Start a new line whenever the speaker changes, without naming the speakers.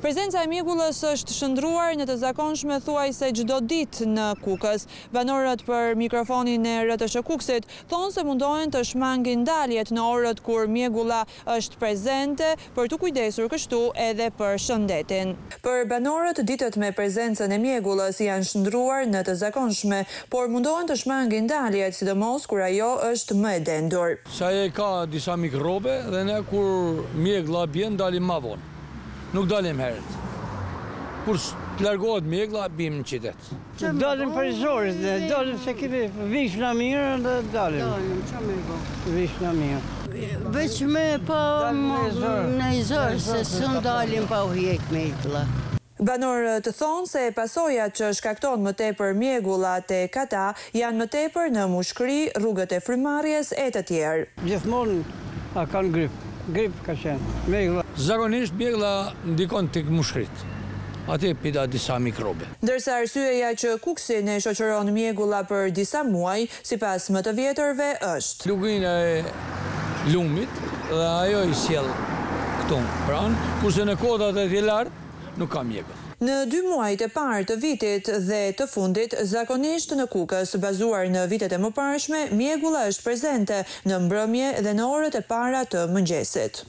Prezenca e mjegullës është shndruar në të zakonshme thuajse çdo ditë në Kukës. Banorët për mikrofonin e RTS Kukësit thonë se mundohen të shmangin daljet në orët kur mjegulla është prezente për të kujdesur kështu edhe për shëndetin. Për banorët, ditët me prezencën e mjegullës janë shndruar në të zakonshme, por mundohen të shmangin daljet, sidomos kur ajo është më e dendur.
Sa e ka disa mikrobe dhe ne kur mjeglla bjen dalim ma vonë. Nuk dalim herët. Kur të largohet mjeglla, bim në qytet.
Dalim për zorit, dalim se kemi vish në mirë dhe dalim.
Dalim, që me go?
Vish në mirë.
Veç me pa në i zorë, se së dalim pa u hjek mjeglla.
Banorët thonë se pasojat që shkakton më tepër mjegullat e kata janë më tepër në mushkëri, rrugët e frymarrjes e të tjerë.
Gjithmonë a kanë grip. Grip ka qenë, mjeglla.
Zakonisht mjeglla ndikon tek mushkrit. Ati pida disa mikrobe.
Ndërsa arsyeja që Kukësin e shoqëron mjegulla për disa muaj, sipas më të vjetërve është
Lugina e lumit dhe ajo i sjell këtu pranë, kurse në kodat e tjelar nuk ka mjegull.
Në 2 muajt e parë të vitit dhe të fundit, zakonisht në Kukës, bazuar në vitet e mëparshme, mjegulla është prezente në mbrëmje dhe në orët e para të mëngjesit.